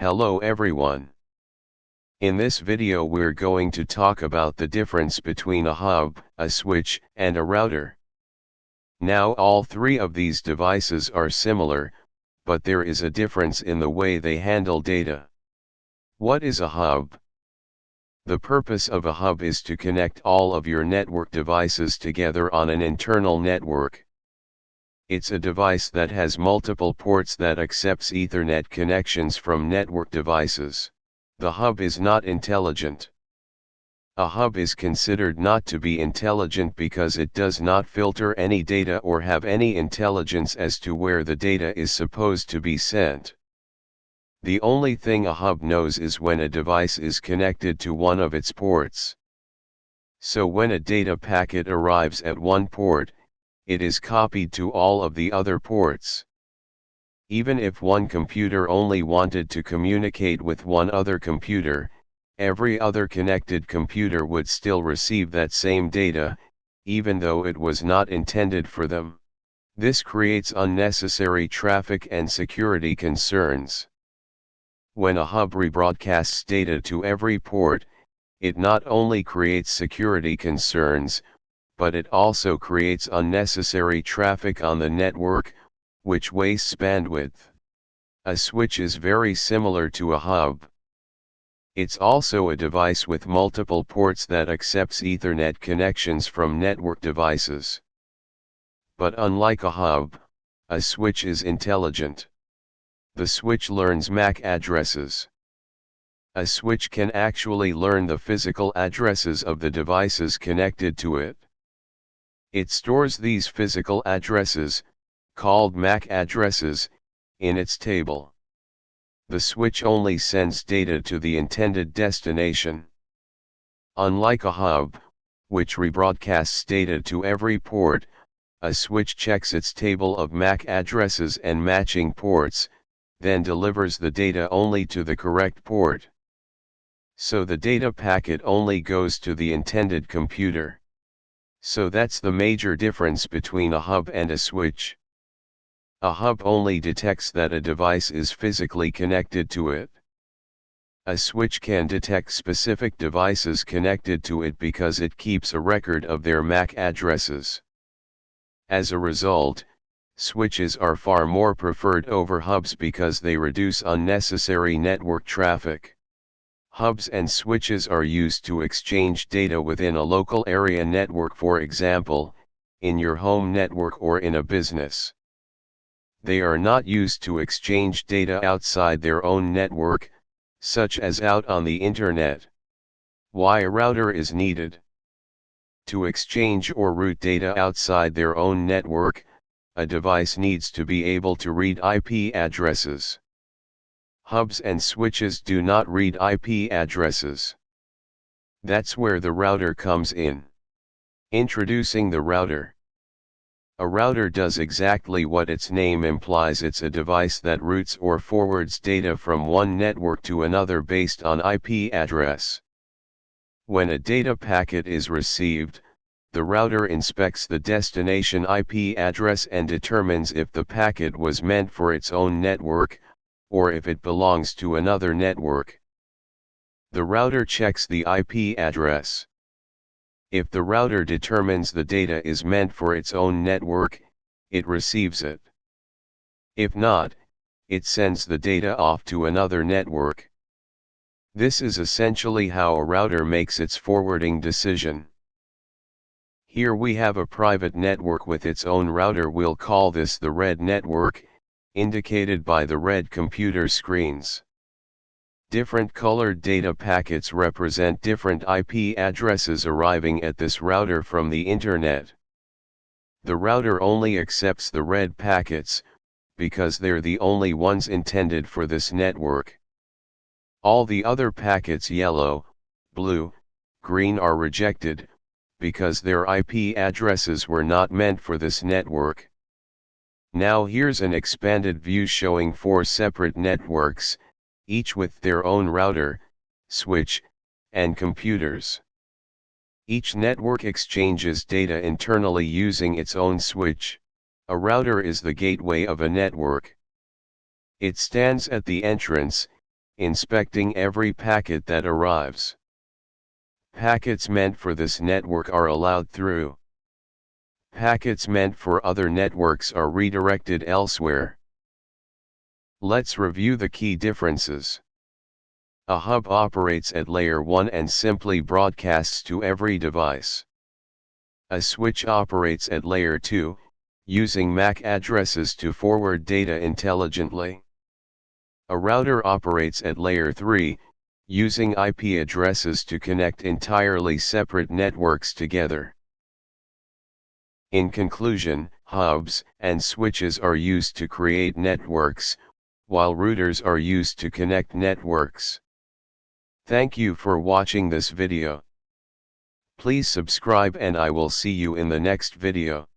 Hello everyone. In this video we're going to talk about the difference between a hub, a switch, and a router. Now all three of these devices are similar, but there is a difference in the way they handle data. What is a hub? The purpose of a hub is to connect all of your network devices together on an internal network. It's a device that has multiple ports that accepts Ethernet connections from network devices. The hub is not intelligent. A hub is considered not to be intelligent because it does not filter any data or have any intelligence as to where the data is supposed to be sent. The only thing a hub knows is when a device is connected to one of its ports. So when a data packet arrives at one port, it is copied to all of the other ports. Even if one computer only wanted to communicate with one other computer, every other connected computer would still receive that same data, even though it was not intended for them. This creates unnecessary traffic and security concerns. When a hub rebroadcasts data to every port, it not only creates security concerns, but it also creates unnecessary traffic on the network, which wastes bandwidth. A switch is very similar to a hub. It's also a device with multiple ports that accepts Ethernet connections from network devices. But unlike a hub, a switch is intelligent. The switch learns MAC addresses. A switch can actually learn the physical addresses of the devices connected to it. It stores these physical addresses, called MAC addresses, in its table. The switch only sends data to the intended destination. Unlike a hub, which rebroadcasts data to every port, a switch checks its table of MAC addresses and matching ports, then delivers the data only to the correct port. So the data packet only goes to the intended computer. So that's the major difference between a hub and a switch. A hub only detects that a device is physically connected to it. A switch can detect specific devices connected to it because it keeps a record of their MAC addresses. As a result, switches are far more preferred over hubs because they reduce unnecessary network traffic. Hubs and switches are used to exchange data within a local area network, for example, in your home network or in a business. They are not used to exchange data outside their own network, such as out on the internet. Why a router is needed? To exchange or route data outside their own network, a device needs to be able to read IP addresses. Hubs and switches do not read IP addresses. That's where the router comes in. Introducing the router. A router does exactly what its name implies. It's a device that routes or forwards data from one network to another based on IP address. When a data packet is received, the router inspects the destination IP address and determines if the packet was meant for its own network, or if it belongs to another network. The router checks the IP address. If the router determines the data is meant for its own network, it receives it. If not, it sends the data off to another network. This is essentially how a router makes its forwarding decision. Here we have a private network with its own router. We'll call this the red network, indicated by the red computer screens. Different colored data packets represent different IP addresses arriving at this router from the internet. The router only accepts the red packets, because they're the only ones intended for this network. All the other packets, yellow, blue, green, are rejected, because their IP addresses were not meant for this network. Now here's an expanded view showing 4 separate networks, each with their own router, switch, and computers. Each network exchanges data internally using its own switch. A router is the gateway of a network. It stands at the entrance, inspecting every packet that arrives. Packets meant for this network are allowed through. Packets meant for other networks are redirected elsewhere. Let's review the key differences. A hub operates at layer 1 and simply broadcasts to every device. A switch operates at layer 2, using MAC addresses to forward data intelligently. A router operates at layer 3, using IP addresses to connect entirely separate networks together. In conclusion, hubs and switches are used to create networks, while routers are used to connect networks. Thank you for watching this video. Please subscribe and I will see you in the next video.